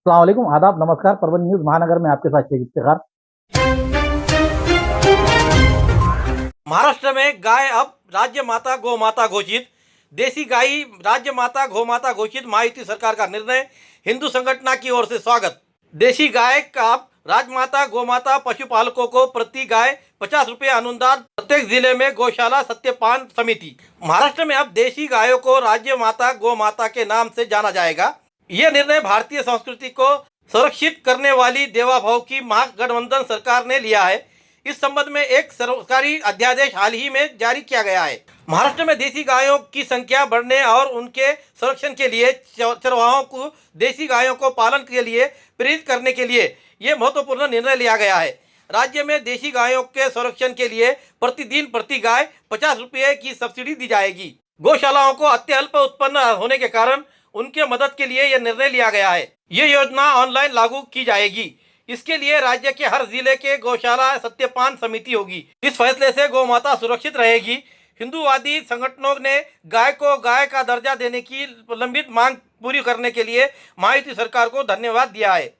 अस्सलाम वालेकुम, आदाब, नमस्कार। परभणी न्यूज़ महानगर में आपके साथ शेख इफ्तिखार। महाराष्ट्र में गाय अब राज्य माता गौ माता घोषित। देसी गाय राज्य माता गौ माता घोषित, महायुति सरकार का निर्णय, हिंदू संगठन की ओर से स्वागत। देसी गाय का अब राजमाता गौ माता पशुपालकों को प्रति गाय 50 रुपये अनुदान, प्रत्येक जिले में गौशाला सत्यपान समिति। महाराष्ट्र में अब देसी गायों को राज्य माता गौ माता के नाम से जाना जाएगा। यह निर्णय भारतीय संस्कृति को संरक्षित करने वाली देवाभाव की महागठबंधन सरकार ने लिया है। इस संबंध में एक सरकारी अध्यादेश हाल ही में जारी किया गया है। महाराष्ट्र में देसी गायों की संख्या बढ़ने और उनके संरक्षण के लिए चरवाहों को देसी गायों को पालन के लिए प्रेरित करने के लिए ये महत्वपूर्ण निर्णय लिया गया है। राज्य में देसी गायों के संरक्षण के लिए प्रतिदिन प्रति गाय 50 रुपये की सब्सिडी दी जाएगी। गौशालाओं को अत्यल्प उत्पन्न होने के कारण उनके मदद के लिए यह निर्णय लिया गया है। ये योजना ऑनलाइन लागू की जाएगी। इसके लिए राज्य के हर जिले के गौशाला सत्यपान समिति होगी। इस फैसले से गौ माता सुरक्षित रहेगी। हिंदूवादी संगठनों ने गाय को गाय का दर्जा देने की लंबित मांग पूरी करने के लिए महायुति सरकार को धन्यवाद दिया है।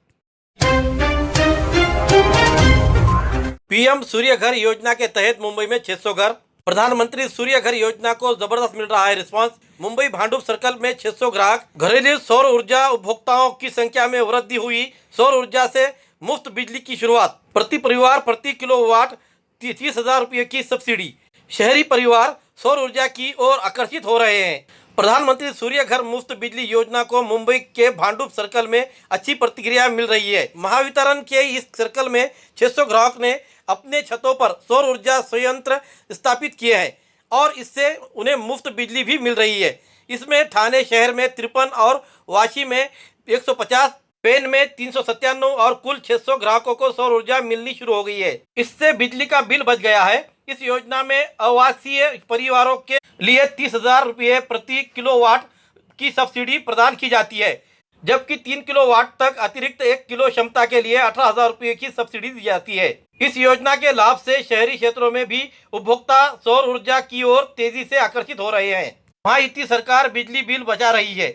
पीएम सूर्य घर योजना के तहत मुंबई में 600 घर। प्रधानमंत्री सूर्य घर योजना को जबरदस्त मिल रहा है रिस्पांस। मुंबई भांडुप सर्कल में 600 ग्राहक। घरेलू सौर ऊर्जा उपभोक्ताओं की संख्या में वृद्धि हुई। सौर ऊर्जा से मुफ्त बिजली की शुरुआत। प्रति परिवार प्रति किलोवाट 30,000 रुपये की सब्सिडी। शहरी परिवार सौर ऊर्जा की ओर आकर्षित हो रहे हैं। प्रधानमंत्री सूर्य घर मुफ्त बिजली योजना को मुंबई के भांडुप सर्कल में अच्छी प्रतिक्रिया मिल रही है। महावितरण के इस सर्कल में 600 ग्राहक ने अपने छतों पर सौर ऊर्जा संयंत्र स्थापित किए हैं और इससे उन्हें मुफ्त बिजली भी मिल रही है। इसमें ठाणे शहर में 53 और वाशी में 150, पेन में 397 और कुल 600 ग्राहकों को सौर ऊर्जा मिलनी शुरू हो गई है। इससे बिजली का बिल बच गया है। इस योजना में आवासीय परिवारों के लिए 30,000 रुपये प्रति किलोवाट की सब्सिडी प्रदान की जाती है, जबकि 3 किलोवाट तक अतिरिक्त 1 किलो क्षमता के लिए 18,000 रुपये की सब्सिडी दी जाती है। इस योजना के लाभ से शहरी क्षेत्रों में भी उपभोक्ता सौर ऊर्जा की ओर तेजी से आकर्षित हो रहे हैं। महायुति सरकार बिजली बिल बचा रही है।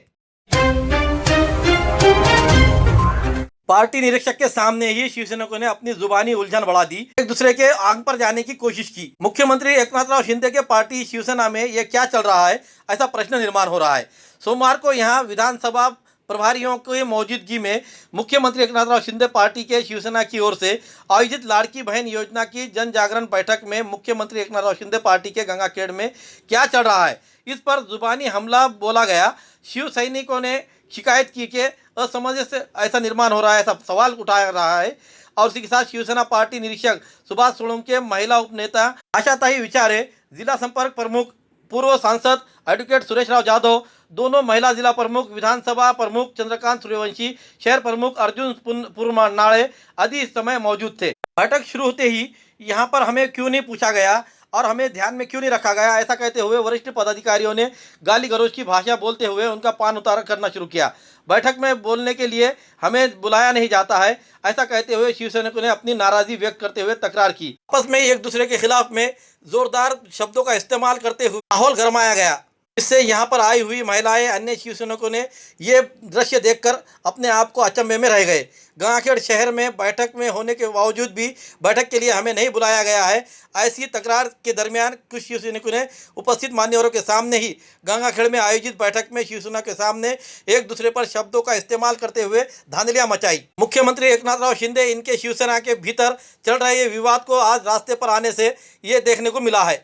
पार्टी निरीक्षक के सामने ही शिवसैनिकों ने अपनी जुबानी उलझन बढ़ा दी, एक दूसरे के आंख पर जाने की कोशिश की। मुख्यमंत्री एकनाथराव शिंदे के पार्टी शिवसेना में यह क्या चल रहा है, ऐसा प्रश्न निर्माण हो रहा है। सोमवार को यहां विधानसभा प्रभारियों की मौजूदगी में मुख्यमंत्री एकनाथराव शिंदे पार्टी के शिवसेना की ओर से आयोजित लाड़की बहन योजना की जन जागरण बैठक में मुख्यमंत्री एकनाथराव शिंदे पार्टी के गंगाखेड़ में क्या चल रहा है, इस पर जुबानी हमला बोला गया। शिव सैनिकों ने शिकायत की कि असमंजस से ऐसा निर्माण हो रहा है, ऐसा सवाल उठाया रहा है। और इसी के साथ शिवसेना पार्टी निरीक्षक सुभाष सोळंके, महिला उपनेता आशाताई विचारे, जिला संपर्क प्रमुख पूर्व सांसद एडवोकेट सुरेश राव जाधव, दोनों महिला जिला प्रमुख, विधानसभा प्रमुख चंद्रकांत सूर्यवंशी, शहर प्रमुख अर्जुन पुरनाळे आदि इस समय मौजूद थे। बैठक शुरू होते ही यहाँ पर हमें क्यों नहीं पूछा गया और हमें ध्यान में क्यों नहीं रखा गया, ऐसा कहते हुए वरिष्ठ पदाधिकारियों ने गाली गलौज की भाषा बोलते हुए उनका पान उतारा करना शुरू किया। बैठक में बोलने के लिए हमें बुलाया नहीं जाता है, ऐसा कहते हुए शिवसैनिकों ने अपनी नाराजगी व्यक्त करते हुए तकरार की। आपस में एक दूसरे के खिलाफ में जोरदार शब्दों का इस्तेमाल करते हुए माहौल गरमाया गया। इससे यहाँ पर आई हुई महिलाएं, अन्य शिवसैनिकों ने ये दृश्य देखकर अपने आप को अचंभे में रह गए। गंगाखेड़ शहर में बैठक में होने के बावजूद भी बैठक के लिए हमें नहीं बुलाया गया है, ऐसी तकरार के दरमियान कुछ शिवसैनिकों ने उपस्थित मान्यवरों के सामने ही गंगाखेड़ में आयोजित बैठक में शिवसेना के सामने एक दूसरे पर शब्दों का इस्तेमाल करते हुए धांधलियां मचाई। मुख्यमंत्री एकनाथराव शिंदे इनके शिवसेना के भीतर चल रहे विवाद को आज रास्ते पर आने से ये देखने को मिला है।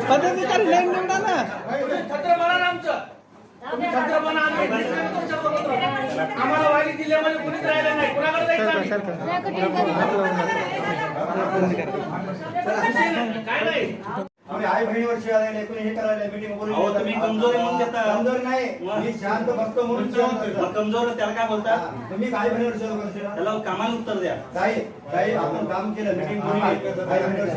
पदाधिकारी लाईन निवडा ना. छत्र बना ना आमचं. तुम्ही छत्र बना. आम्हाला वाली जिल्ह्यामध्ये कोणीच राहिलं नाही. कोणाकडे जायचं काय नाही. आम्ही आई बहिणीवर शिवाय नाही, कोणी हे करायला मीटिंग बोलून. अहो तुम्ही कमजोर म्हणून देता. कमजोर नाही, मी शांत बसतो म्हणून मग कमजोर त्याला काय बोलता? तुम्ही आई बहिणीवर शिवाय करता. त्याला कामाला उत्तर द्या. काही आपण काम केलं, मीटिंग बोलली, आई बहिणीवर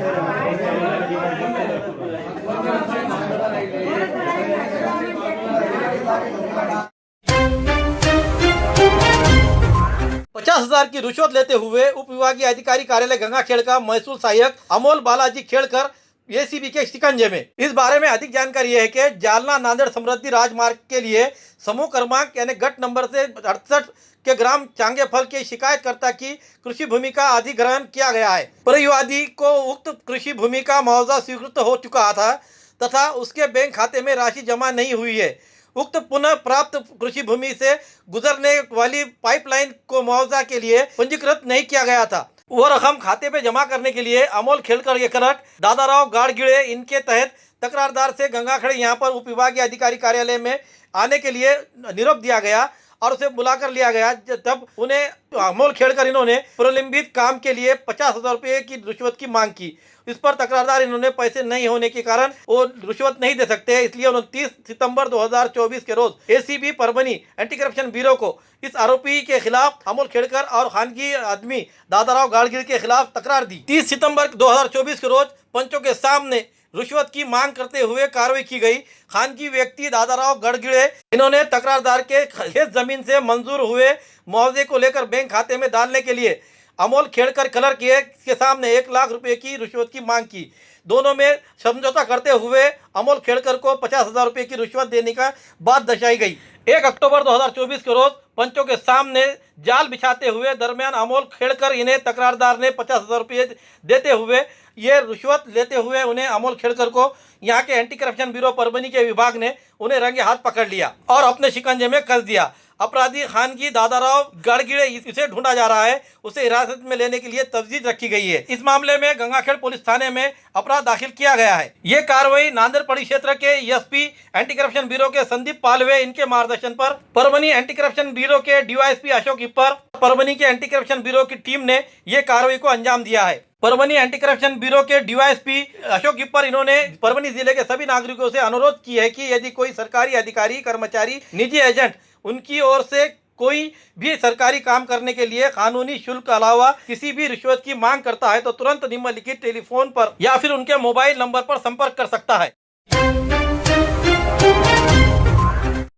₹50,000 की रिश्वत लेते हुए उप विभागीय अधिकारी कार्यालय गंगाखेड़ का महसूल सहायक अमोल बालाजी खेड़कर एसीबी के शिकंजे में। इस बारे में अधिक जानकारी यह है कि जालना नांदेड़ समृद्धि राजमार्ग के लिए समूह क्रमांक यानी गट नंबर से 68 के ग्राम चांगेफल के शिकायतकर्ता की कृषि भूमि का अधिग्रहण किया गया है। परिवादी को उक्त कृषि भूमि का मुआवजा स्वीकृत हो चुका था तथा उसके बैंक खाते में राशि जमा नहीं हुई है। उक्त पुनः प्राप्त कृषि भूमि से गुजरने वाली पाइपलाइन को मुआवजा के लिए पंजीकृत नहीं किया गया था। वो रकम खाते पे जमा करने के लिए अमोल खेलकर ये करक दादाराव गाड़गिड़े इनके तहत तकरारदार से गंगाखड़े यहाँ पर उप विभागीय अधिकारी कार्यालय में आने के लिए निरोप दिया गया और उसे बुलाकर लिया गया। तब उन्हें अमोल खेड़कर इन्होंने प्रलंबित काम के लिए 50,000 रुपये की रिश्वत की मांग की। इस पर तकरारदार इन्होंने पैसे नहीं होने के कारण वो रिश्वत नहीं दे सकते, इसलिए उन्होंने 30 सितंबर 2024 के रोज ACB Parbhani anti corruption bureau को इस आरोपी के खिलाफ अमोल खेड़कर और खानगी आदमी दादाराव गाड़गिल के खिलाफ तकरार दी। 30 सितंबर 2024 के रोज पंचों के सामने रिश्वत की मांग करते हुए कार्रवाई की गई। खानगी व्यक्ति दादाराव गड़गिड़े इन्होंने तकरारदार के खेत जमीन से मंजूर हुए मुआवजे को लेकर बैंक खाते में डालने के लिए अमोल खेड़कर कलर के सामने 1 लाख रुपए की रिश्वत की मांग की। दोनों में समझौता करते हुए अमोल खेड़कर को 50,000 रुपये की रिश्वत देने का बात दर्शाई गई। 1 अक्टूबर 2024 के रोज पंचों के सामने जाल बिछाते हुए दरमियान अमोल खेड़कर इन्हें तकरारदार ने 50,000 रुपये देते हुए ये रिश्वत लेते हुए उन्हें अमोल खेड़कर को यहाँ के एंटी करप्शन ब्यूरो परभनी के विभाग ने उन्हें रंगे हाथ पकड़ लिया और अपने शिकंजे में कस दिया। अपराधी खानगी दादाराव गाड़गिड़े इसे ढूंढा जा रहा है, उसे हिरासत में लेने के लिए तजवीज रखी गई है। इस मामले में गंगाखेड़ पुलिस थाने में अपराध दाखिल किया गया है। ये कार्रवाई नांदेड़ परिक्षेत्र के एसपी एंटी करप्शन ब्यूरो के संदीप पालवे इनके मार्गदर्शन पर परभनी एंटी करप्शन ब्यूरो के डीवाईएसपी अशोक इप्पर परभनी के एंटी करप्शन ब्यूरो की टीम ने ये कार्रवाई को अंजाम दिया है। परभनी एंटी करप्शन ब्यूरो के डीवाईएसपी अशोक इप्पर इन्होंने परभनी जिले के सभी नागरिकों से अनुरोध की है कि यदि कोई सरकारी अधिकारी, कर्मचारी, निजी एजेंट उनकी ओर से कोई भी सरकारी काम करने के लिए कानूनी शुल्क के अलावा किसी भी रिश्वत की मांग करता है तो तुरंत निम्नलिखित टेलीफोन पर या फिर उनके मोबाइल नंबर पर संपर्क कर सकता है।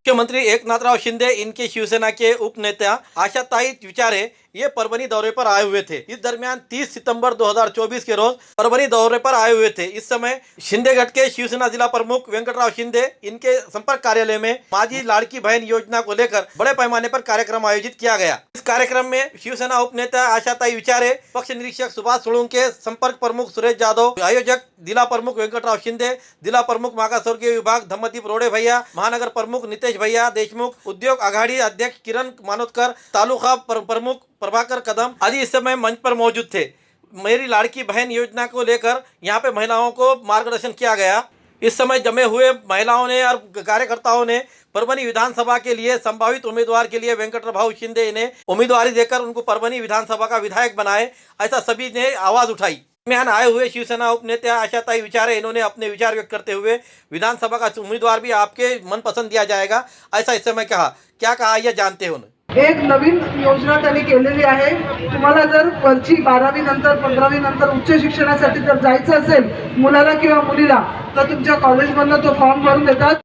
मुख्यमंत्री एकनाथराव शिंदे इनके शिवसेना के उप नेता आशाताई विचारे ये परभनी दौरे पर आए हुए थे। इस दरमियान 30 सितंबर 2024 के रोज परभनी दौरे पर आए हुए थे। इस समय शिंदेगढ़ के शिवसेना जिला प्रमुख वेंकटराव शिंदे इनके संपर्क कार्यालय में माझी लाड़की बहन योजना को लेकर बड़े पैमाने पर कार्यक्रम आयोजित किया गया। इस कार्यक्रम में शिवसेना उप नेता आशाताई विचारे, पक्ष निरीक्षक सुभाष सोलंके, संपर्क प्रमुख सुरेश जाधव, आयोजक जिला प्रमुख वेंकटराव शिंदे, जिला प्रमुख मागासवर्गीय विभाग धम्मदीप रोडे भैया, महानगर प्रमुख नितेश भैया देशमुख, उद्योग आघाड़ी अध्यक्ष किरण मानोतकर, तालुका प्रमुख प्रभाकर कदम आदि इस समय मंच पर मौजूद थे। मेरी लाड़की बहन योजना को लेकर यहाँ पे महिलाओं को मार्गदर्शन किया गया। इस समय जमे हुए महिलाओं ने और कार्यकर्ताओं ने परभनी विधानसभा के लिए संभावित उम्मीदवार के लिए वेंकटराव शिंदे ने उम्मीदवारी देकर उनको परभनी विधानसभा का विधायक बनाए, ऐसा सभी ने आवाज उठाई। दरमियान आए हुए शिवसेना उप नेता आशाताई विचारे इन्होंने अपने विचार व्यक्त करते हुए विधानसभा का उम्मीदवार भी आपके मनपसंद दिया जाएगा, ऐसा इस समय कहा। क्या कहा यह जानते हो। एक नवीन योजना त्यांनी केलेली आहे। तुम्हाला जर वरची 12वी नंतर 15वी नंतर उच्च शिक्षणासाठी जर जायचं असेल मुलाला किंवा मुलीला तर तुमच्या कॉलेजमधनं तो फॉर्म भरून देतात।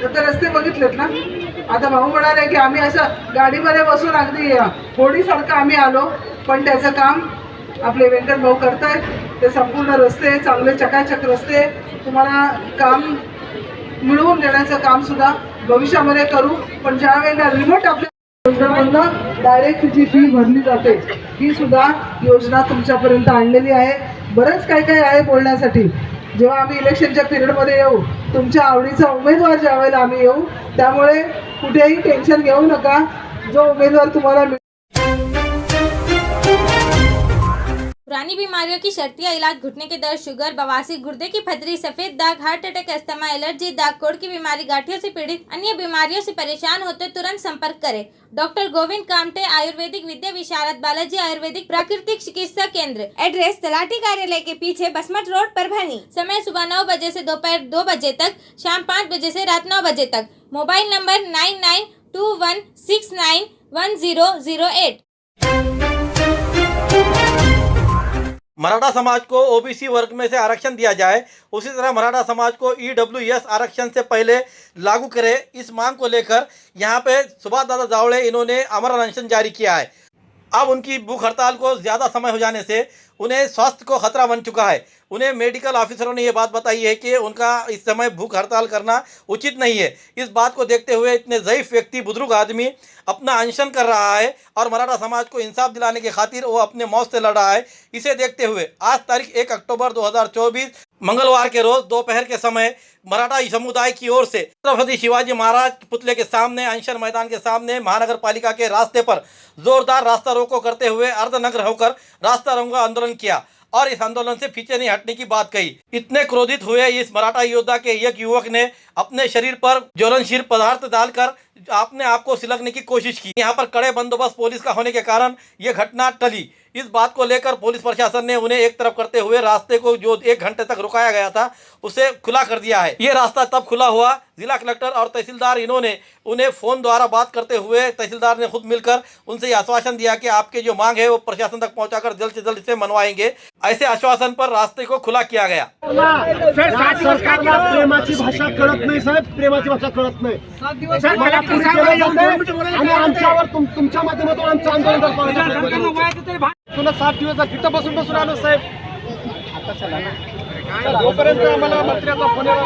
तर रस्ते बघितलेत ना, आता भाऊ म्हणाले की आम्ही अशा गाडीमध्ये बसून अगदी होडीसारखं आम्ही आलो, पण त्याचं काम आपले वेंकट भाऊ करतायत। ते संपूर्ण रस्ते चांगले चकाचक रस्ते तुम्हाला काम मिळवून देण्याचं काम सुद्धा भविष्यामध्ये करू। पण ज्या वेळेला रिमोट आपल्या योजनांमधून डायरेक्ट जी फी भरली जाते ही सुद्धा योजना तुमच्यापर्यंत आणलेली आहे। बरंच काय काय आहे बोलण्यासाठी। जेव्हा आम्ही इलेक्शनच्या पिरियडमध्ये येऊ, तुमच्या आवडीचा उमेदवार ज्या वेळेला आम्ही येऊ, त्यामुळे कुठेही टेन्शन घेऊ नका। जो उमेदवार तुम्हाला पुरानी बीमारियों की शर्तिया इलाज, घुटने के दर्द, शुगर, बवासीर, गुर्दे की पथरी, सफेद दाग, हार्ट अटैक, अस्थमा, एलर्जी, दाग कोड़ की बीमारी, गांठियों से पीड़ित अन्य बीमारियों से परेशान होते तुरंत संपर्क करें। डॉक्टर गोविंद कामटे, आयुर्वेदिक विद्या विशारद, बालाजी आयुर्वेदिक प्राकृतिक चिकित्सा केंद्र। एड्रेस तलाटी कार्यालय के पीछे बसमत रोड परभनी। समय सुबह 9 बजे से दोपहर 2 बजे तक, शाम 5 बजे से रात 9 बजे तक। Mobile number 9921691008। मराठा समाज को ओबीसी वर्ग में से आरक्षण दिया जाए, उसी तरह मराठा समाज को ईडब्ल्यूएस आरक्षण से पहले लागू करे, इस मांग को लेकर यहाँ पे सुभाष दादा जावड़े इन्होंने अमर अनशन जारी किया है। अब उनकी भूख हड़ताल को ज़्यादा समय हो जाने से उन्हें स्वास्थ्य को खतरा बन चुका है। उन्हें मेडिकल ऑफिसरों ने ये बात बताई है कि उनका इस समय भूख हड़ताल करना उचित नहीं है। इस बात को देखते हुए इतने ज़ईफ व्यक्ति, बुजुर्ग आदमी अपना अनशन कर रहा है और मराठा समाज को इंसाफ दिलाने की खातिर वो अपने मौत से लड़ रहा है। इसे देखते हुए आज तारीख 1 अक्टूबर 2024 मंगलवार के रोज दोपहर के समय मराठा समुदाय की ओर से छत्रपति शिवाजी महाराज पुतले के सामने, अनशन मैदान के सामने, महानगर पालिका के रास्ते पर जोरदार रास्ता रोको करते हुए अर्धनग्न होकर रास्ता रोको आंदोलन किया और इस आंदोलन से पीछे नहीं हटने की बात कही। इतने क्रोधित हुए इस मराठा योद्धा के एक युवक ने अपने शरीर पर ज्वलनशील पदार्थ डालकर अपने आप को सिलकने की कोशिश की। यहाँ पर कड़े बंदोबस्त पुलिस का होने के कारण ये घटना टली। इस बात को लेकर पुलिस प्रशासन ने उन्हें एक तरफ करते हुए रास्ते को जो 1 घंटे तक रुकाया गया था उसे खुला कर दिया है। ये रास्ता तब खुला हुआ, जिला कलेक्टर और तहसीलदार इन्होंने उन्हें फोन द्वारा बात करते हुए तहसीलदार ने खुद मिलकर उनसे आश्वासन दिया कि आपके जो मांग है वो प्रशासन तक पहुंचाकर जल्द से जल्द इसे मनवाएंगे। ऐसे आश्वासन पर रास्ते को खुला किया गया। सरकारला प्रेमाची भाषा कळत नाही साहेब, प्रेमाची भाषा कळत नाही। मला पुरी केलं जातंय आणि आमच्यावर तुमच्या माध्यमातून आमचं आंदोलन करतो। तुला 7 दिवस तिथं बसून आलो साहेब। जोपर्यंत आम्हाला मंत्र्याचा फोन येणार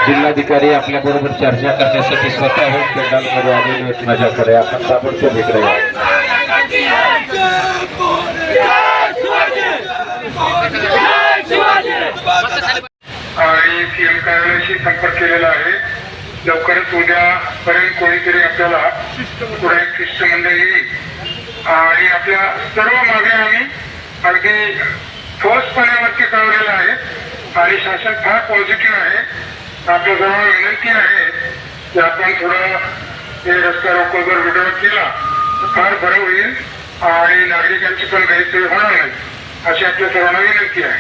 जिल्हाधिकारी आपल्या बरोबर चर्चा करण्यासाठी स्वतःहून पेंडालमध्ये आलेले आहेत माझ्याकडे। आपण ताबडतोब इकडे या। आणि सीएम कार्यालयाशी संपर्क केलेला आहे। लवकरच उद्यापर्यंत कोणीतरी आपल्याला पुढे शिष्टमंडळ येईल आणि आपल्या सर्व मागण्या आम्ही अगदी ठोसपणावरती कळवलेल्या आहेत आणि शासन फार पॉझिटिव्ह आहे। आपल्या सर्वांना विनंती आहे की आपण थोडं हे रस्ता रोको जर विरोध केला तर फार बरं होईल आणि नागरिकांची पण गैरसोय होणार नाही अशी आपल्या सर्वांना विनंती आहे।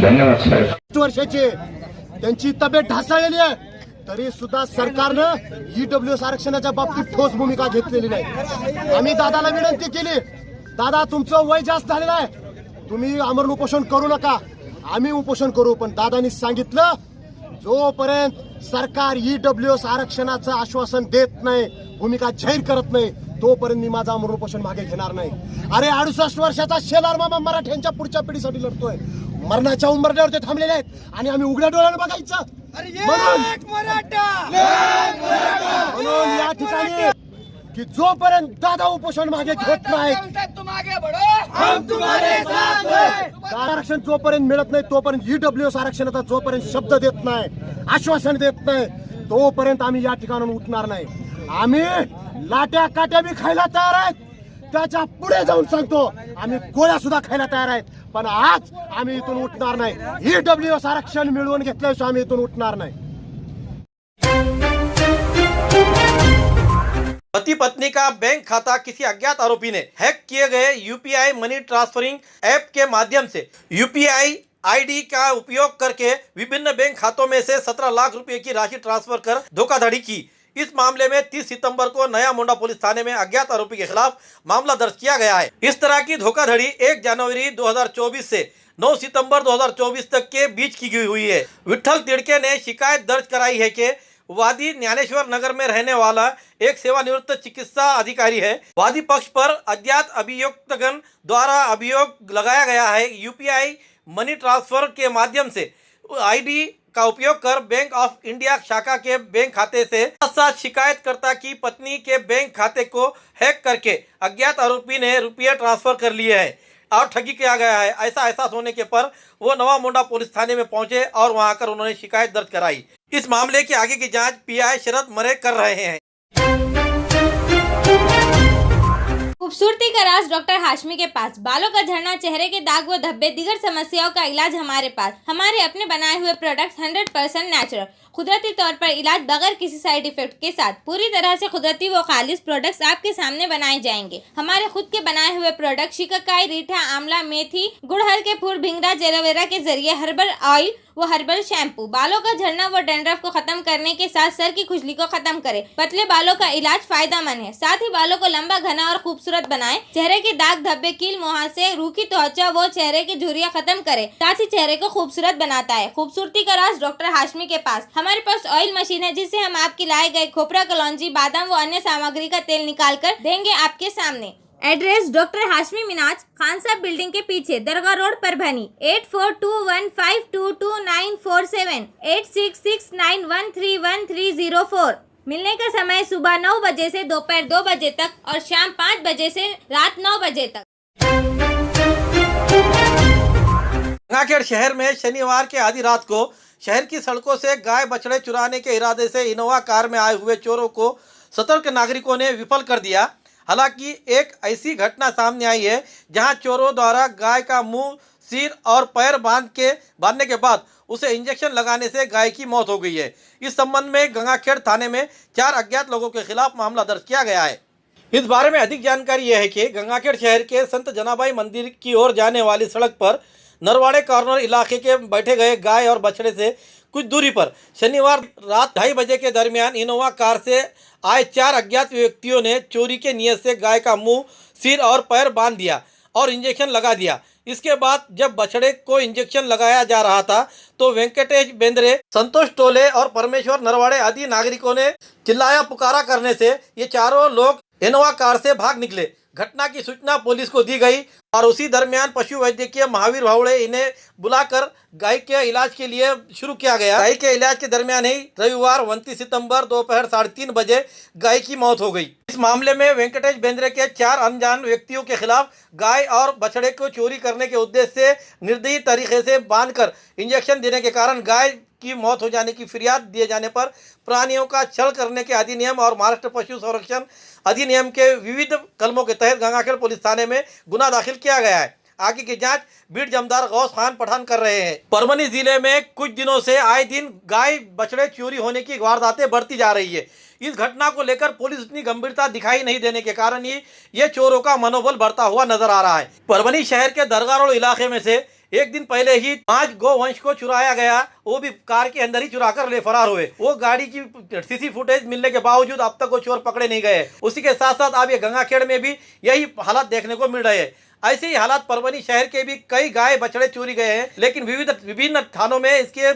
धन्यवाद साहेब। 8 वर्षाचे त्यांची तब्येत ढासळलेली आहे तरी सुद्धा सरकारनं ईडब्ल्यूएस आरक्षणाच्या बाबतीत ठोस भूमिका घेतलेली नाही। आम्ही दादाला विनंती केली, दादा तुमचं वय जास्त झालेलं आहे, तुम्ही आमरण उपोषण करू नका, आम्ही उपोषण करू। पण दादांनी सांगितलं जोपर्यंत सरकार ईडब्ल्यूएस आरक्षणाचं आश्वासन देत नाही, भूमिका जाहीर करत नाही, तोपर्यंत मी माझं आमरण उपोषण मागे घेणार नाही। अरे 68 वर्षाचा शेलार मामा मराठ्यांच्या पुढच्या पिढीसाठी लढतोय, मरणाच्या उंबरठ्यावर ते थांबलेले आहेत आणि आम्ही उघड्या डोळ्याने बघायचं। म्हणून या ठिकाणी की जोपर्यंत दादा उपोषण मागे घेत नाही, आरक्षण जोपर्यंत मिळत नाही तोपर्यंत ईडब्ल्यूएस आरक्षणाचा जोपर्यंत शब्द देत नाही, आश्वासन देत नाही, तोपर्यंत आम्ही या ठिकाणाहून उठणार नाही। आम्ही लाट्या काट्या बी खायला तयार आहेत, त्याच्या पुढे जाऊन सांगतो आम्ही गोळ्या सुद्धा खायला तयार आहेत, पण आज आम्ही इथून उठणार नाही। ईडब्ल्यूएस आरक्षण मिळवून घेतल्याशिवाय आम्ही इथून उठणार नाही। पति पत्नी का बैंक खाता किसी अज्ञात आरोपी ने हैक किए गए यूपीआई मनी ट्रांसफरिंग ऐप के माध्यम से यूपीआई आईडी का उपयोग करके विभिन्न बैंक खातों में से 17 लाख रुपए की राशि ट्रांसफर कर धोखाधड़ी की। इस मामले में 30 सितंबर को नया मोंडा पुलिस थाने में अज्ञात आरोपी के खिलाफ मामला दर्ज किया गया है। इस तरह की धोखाधड़ी 1 जनवरी 2024 से 9 सितंबर 2024 तक के बीच की गई हुई है। विठल तिड़के ने शिकायत दर्ज कराई है कि वादी ज्ञानेश्वर नगर में रहने वाला एक सेवानिवृत्त चिकित्सा अधिकारी है। वादी पक्ष पर अज्ञात अभियुक्तगण द्वारा अभियोग लगाया गया है। यूपीआई मनी ट्रांसफर के माध्यम से आईडी का उपयोग कर बैंक ऑफ इंडिया शाखा के बैंक खाते से साथ शिकायतकर्ता की पत्नी के बैंक खाते को हैक करके अज्ञात आरोपी ने रुपये ट्रांसफर कर लिए हैं और ठगी किया गया है। ऐसा एहसास होने के पर वो नवा मोंडा पुलिस थाने में पहुंचे और वहां आकर उन्होंने शिकायत दर्ज कराई। इस मामले की आगे की जांच पीआई शरद मरे कर रहे हैं। खूबसूरती का राज डॉक्टर हाशमी के पास। बालों का झड़ना, चेहरे के दाग व धब्बे, दीगर समस्याओं का इलाज हमारे पास। हमारे अपने बनाए हुए प्रोडक्ट्स 100% नेचुरल, कुदरती तौर पर इलाज बगैर किसी साइड इफेक्ट के साथ पूरी तरह से कुदरती व खालिश प्रोडक्ट्स आपके सामने बनाए जाएंगे। हमारे खुद के बनाए हुए प्रोडक्ट शिकाकाई, रीठा, आंवला, मेथी, गुड़हल के फूल, भिंगरा, एलोवेरा के जरिए हर्बल ऑयल वो हर्बल शैम्पू बालों का झड़ना व डैंड्रफ को खत्म करने के साथ सर की खुजली को खत्म करे। पतले बालों का इलाज फायदेमंद है, साथ ही बालों को लंबा, घना और खूबसूरत बनाए। चेहरे के दाग धब्बे, कील, मुहासे, रूखी त्वचा वो चेहरे की झुर्रियां खत्म करे, साथ ही चेहरे को खूबसूरत बनाता है। खूबसूरती का राज डॉक्टर हाशमी के पास। हमारे पास ऑयल मशीन है जिससे हम आपके लाए गए खोपरा, कलौंजी, बादाम व अन्य सामग्री का तेल निकाल कर देंगे आपके सामने। एड्रेस डॉक्टर हाशमी मिनाज, खान साहब बिल्डिंग के पीछे, दरगाह रोड, परभनी। 8421522947 8669131304। मिलने का समय सुबह 9 बजे से दोपहर 2 बजे तक और शाम 5 बजे से रात 9 बजे तक। गंगाखेड़ शहर में शनिवार के आधी रात को शहर की सड़कों से गाय बछड़े चुराने के इरादे से इनोवा कार में आए हुए चोरों को सतर्क नागरिकों ने विफल कर दिया। हालांकि एक ऐसी घटना सामने आई है जहां चोरों द्वारा गाय का मुंह, सिर और पैर बांधने के बाद उसे इंजेक्शन लगाने से गाय की मौत हो गई है। इस संबंध में गंगाखेड़ थाने में 4 अज्ञात लोगों के खिलाफ मामला दर्ज किया गया है। इस बारे में अधिक जानकारी यह है कि गंगाखेड़ शहर के संत जनाबाई मंदिर की ओर जाने वाली सड़क पर नरवाड़े कॉर्नर इलाके के बैठे गए गाय और बछड़े से कुछ दूरी पर शनिवार रात 2:30 बजे के दरमियान इनोवा कार से आए 4 अज्ञात व्यक्तियों ने चोरी के नियत से गाय का मुंह, सिर और पैर बांध दिया और इंजेक्शन लगा दिया। इसके बाद जब बछड़े को इंजेक्शन लगाया जा रहा था तो वेंकटेश बेंद्रे, संतोष टोले और परमेश्वर नरवाड़े आदि नागरिकों ने चिल्लाया पुकारा करने से ये चारों लोग इनोवा कार से भाग निकले। घटना की सूचना पुलिस को दी गई और उसी दरमियान पशु वैद्यकीय महावीर भावड़े इन्हें बुलाकर गाय के इलाज के लिए शुरू किया गया। गाय के इलाज के दरमियान ही रविवार 29 सितंबर दोपहर 3:30 बजे गाय की मौत हो गई। इस मामले में वेंकटेश बेंद्रे के 4 अनजान व्यक्तियों के खिलाफ गाय और बछड़े को चोरी करने के उद्देश्य से निर्दयी तरीके से बांधकर इंजेक्शन देने के कारण गाय की मौत हो जाने की फिरियाद दिए जाने पर प्राणियों का छल करने के अधिनियम और महाराष्ट्र पशु संरक्षण अधिनियम के विविध कलमों के तहत गंगाखेड़ पुलिस थाने में गुना दाखिल किया गया है। आगे की जांच बीट जमदार गौस खान पठान कर रहे हैं। परभनी जिले में कुछ दिनों से आए दिन गाय बछड़े चोरी होने की वारदातें बढ़ती जा रही है। इस घटना को लेकर पुलिस उतनी गंभीरता दिखाई नहीं देने के कारण ही ये चोरों का मनोबल बढ़ता हुआ नजर आ रहा है। परभनी शहर के दरगाह रोड इलाके में से एक दिन पहले ही 5 गोवंश को चुराया गया, वो भी कार के अंदर ही चुरा कर ले फरार हुए। वो गाड़ी की सीसी फुटेज मिलने के बावजूद अब तक वो चोर पकड़े नहीं गए। उसी के साथ साथ अब ये गंगाखेड़ में भी यही हालात देखने को मिल रहे हैं। ऐसे ही हालात परभनी शहर के भी कई गाय बछड़े चोरी गए हैं, लेकिन विभिन्न थानों में इसके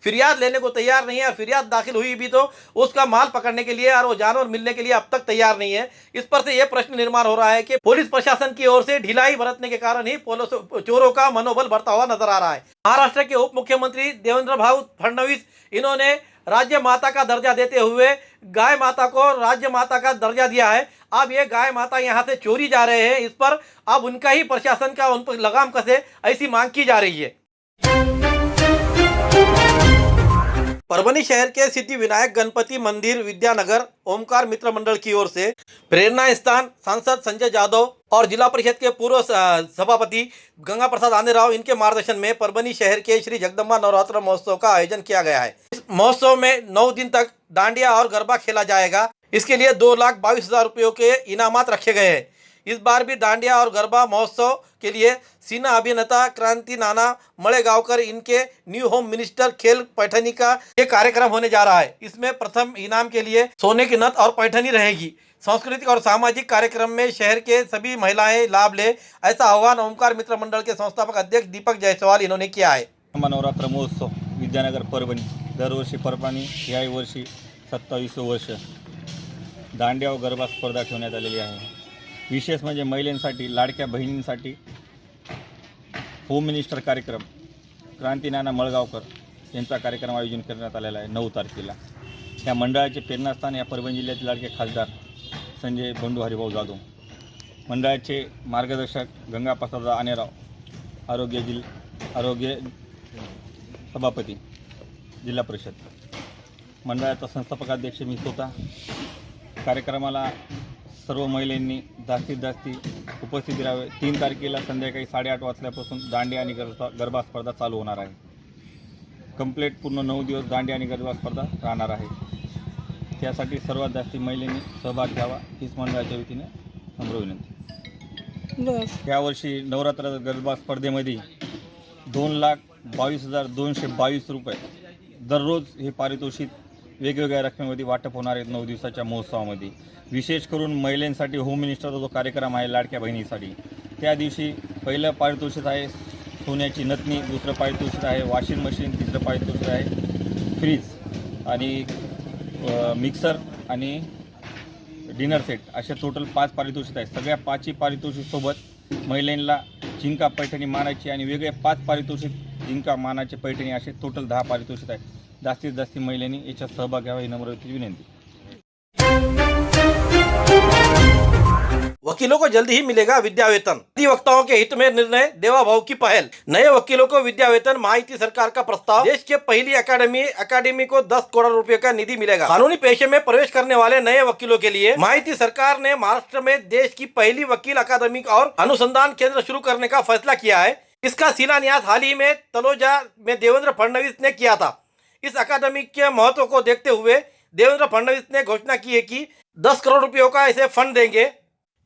फिरियाद लेने को तैयार नहीं है। फिरियाद दाखिल हुई भी तो उसका माल पकड़ने के लिए और वो जानवर मिलने के लिए अब तक तैयार नहीं है। इस पर से यह प्रश्न निर्माण हो रहा है कि पुलिस प्रशासन की ओर से ढिलाई बरतने के कारण ही चोरों का मनोबल बढ़ता हुआ नजर आ रहा है। महाराष्ट्र के उप मुख्यमंत्री देवेंद्र भाऊ फडणवीस इन्होंने राज्य माता का दर्जा देते हुए गाय माता को राज्य माता का दर्जा दिया है। अब ये गाय माता यहाँ से चोरी जा रहे हैं, इस पर अब उनका ही प्रशासन का उन पर लगाम कसे, ऐसी मांग की जा रही है। परभनी शहर के सिद्धि विनायक गणपति मंदिर विद्यानगर ओमकार मित्र मंडल की ओर से प्रेरणा स्थान सांसद संजय जादव और जिला परिषद के पूर्व सभापति गंगा प्रसाद आंदेराव इनके मार्गदर्शन में परभनी शहर के श्री जगदम्बा नवरात्र महोत्सव का आयोजन किया गया है। इस महोत्सव में 9 दिन तक डांडिया और गरबा खेला जाएगा। इसके लिए 2,22,000 रुपयों के इनामात रखे गए हैं। इस बार भी डांडिया और गरबा महोत्सव के लिए सिने अभिनेता क्रांति नाना मलेगांवकर इनके न्यू होम मिनिस्टर खेल पैठनी का ये कार्यक्रम होने जा रहा है। इसमें प्रथम इनाम के लिए सोने की नथ और पैठनी रहेगी। सांस्कृतिक और सामाजिक कार्यक्रम में शहर के सभी महिलाएं लाभ ले, ऐसा आह्वान ओमकार मित्र मंडल के संस्थापक अध्यक्ष दीपक जायसवाल इन्होंने किया है। नवरात्र महोत्सव विद्यानगर परभणी दरवर्षी परभणी याही वर्षी 27वे वर्ष दांडिया व गरबा स्पर्धा ठेवण्यात आलेली आहे। विशेष म्हणजे महिलांसाठी, लाडक्या बहिणींसाठी होम मिनिस्टर कार्यक्रम क्रांती नाना मळगावकर यांचा कार्यक्रम आयोजन करण्यात आलेला आहे 9 तारखेला। या मंडळाचे प्रेरणास्थान या परभणी जिल्ह्याचे लाडके खासदार संजय बंडू हरिभाऊ जाधव, मंडळाचे मार्गदर्शक गंगा प्रसाद आनेराव, आरोग्य सभापती जिल्हा परिषद, मंडळाचा संस्थापक अध्यक्ष मी स्वतः। कार्यक्रमाला सर्व महिलांनी जास्तीत जास्त उपस्थित राहावे। 3 तारखेला संध्याकाळी 8:30 वाजल्यापासून दांडिया आणि गरबा स्पर्धा चालू होणार आहे। कंप्लीट पूर्ण 9 दिवस दांडिया आणि गरबा स्पर्धा राहणार आहे। त्यासाठी सर्वात जास्त महिलांनी सहभाग घ्यावा हीच मंडळाच्या वतीने नम्र विनंती। यावर्षी नवरात्र गरबा स्पर्धेमध्ये 2,22,222 रुपये दररोज हे पारितोषिक वेगवेगळ्या रकमेमध्ये वाटप होणार आहेत 9 दिवसाच्या महोत्सवामध्ये। विशेष करून महिलांसाठी होम मिनिस्टरचा जो कार्यक्रम आहे लाडक्या बहिणीसाठी, त्या दिवशी पहिलं पारितोषिक आहे सोन्याची नथनी, दुसरं पारितोषिक आहे वॉशिंग मशीन, तिसरं पारितोषिक आहे फ्रीज आणि मिक्सर आणि डिनर सेट असे टोटल 5 पारितोषिक आहेत. सगळ्या 5 पारितोषिकसोबत महिलांना जिंका पैठणी मानाची आणि वेगळे 5 पारितोषिक जिंका मानाचे पैठणी असे टोटल 10 पारितोषिक आहेत. जास्तीत जास्त महिलांनी याच्यात सहभाग घ्यावा ही नम्र विनंती. वकीलों को जल्द ही मिलेगा विद्या वेतन, अधिवक्ताओं के हित में निर्णय, देवा भाव की पहल। नए वकीलों को विद्या वेतन, महायुति सरकार का प्रस्ताव। देश के पहली अकादमी को 10 करोड़ रुपए का निधि मिलेगा। कानूनी पेशे में प्रवेश करने वाले नए वकीलों के लिए महायुति सरकार ने महाराष्ट्र में देश की पहली वकील अकादमी और अनुसंधान केंद्र शुरू करने का फैसला किया है। इसका शिलान्यास हाल ही में तलोजा में देवेंद्र फडणवीस ने किया था। इस अकादमी के महत्व को देखते हुए देवेंद्र फडणवीस ने घोषणा की है कि 10 करोड़ रुपयों का इसे फंड देंगे।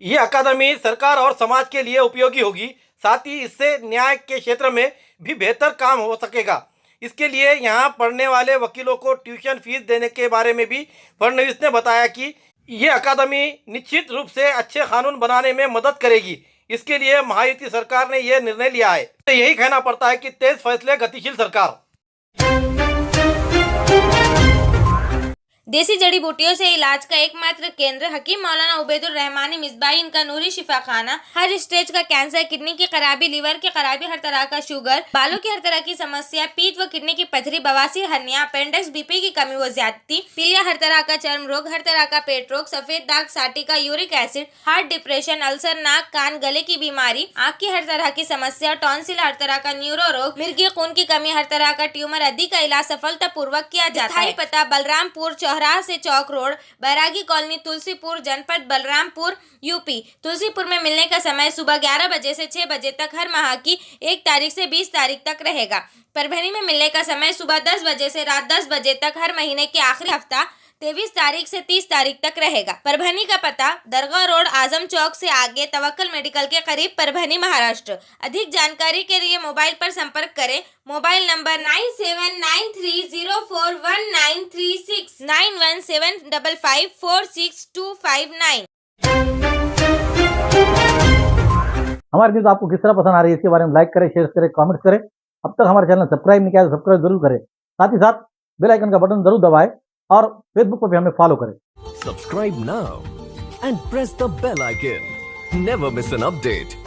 ये अकादमी सरकार और समाज के लिए उपयोगी होगी, साथ ही इससे न्याय के क्षेत्र में भी बेहतर काम हो सकेगा। इसके लिए यहाँ पढ़ने वाले वकीलों को ट्यूशन फीस देने के बारे में भी फडणवीस ने बताया कि ये अकादमी निश्चित रूप से अच्छे कानून बनाने में मदद करेगी। इसके लिए महायुति सरकार ने यह निर्णय लिया है। तो यही कहना पड़ता है कि तेज फैसले, गतिशील सरकार। देसी जड़ी बूटियों से इलाज का एकमात्र केंद्र हकीम मौलाना उबैदुर रहमानी मिसबाही इनका नूरी शिफा खाना। हर स्टेज का कैंसर, किडनी की खराबी, लीवर की खराबी, हर तरह का शुगर, बालों की हर तरह की समस्या, पीठ व किडनी की पथरी, बवासीर, हर्निया, अपेंडिक्स, बीपी की कमी व ज्यादती, पीलिया, हर तरह का चर्म रोग, हर तरह का पेट रोग, सफेद दाग, साटिका, uric acid, heart, depression, ulcer, नाक, कान, गले की बीमारी, आँख की हर तरह की समस्या, टॉन्सिल, हर तरह का न्यूरो रोग, मिर्गी खून की कमी, हर तरह का ट्यूमर आदि का इलाज सफलतापूर्वक किया जाता है। पता बलरामपुर चौराहा से चौक रोड, बैरागी कॉलोनी, तुलसीपुर, जनपद बलरामपुर, यूपी। तुलसीपुर में मिलने का समय सुबह 11 बजे से 6 बजे तक हर माह की 1 तारीख से 20 तारीख तक रहेगा। परभणी में मिलने का समय सुबह 10 बजे से रात 10 बजे तक हर महीने के आखिरी हफ्ता 23 तारीख से 30 तारीख तक रहेगा। परभणी का पता दरगाह रोड, आजम चौक से आगे, तवक्कल मेडिकल के करीब, परभणी, महाराष्ट्र। अधिक जानकारी के लिए मोबाइल पर संपर्क करें। Mobile number 9793041936 9175546259। हमारी न्यूज़ आपको किस तरह पसंद आ रही है इसके बारे में लाइक करें, शेयर करें, कमेंट्स करें। अब तक हमारे चैनल सब्सक्राइब नहीं किया तो सब्सक्राइब जरूर करें। साथ ही साथ बेल आइकन का बटन जरूर दबाएं और फेसबुक पर भी हमें फॉलो करें। Subscribe now and press the bell icon. Never miss an update.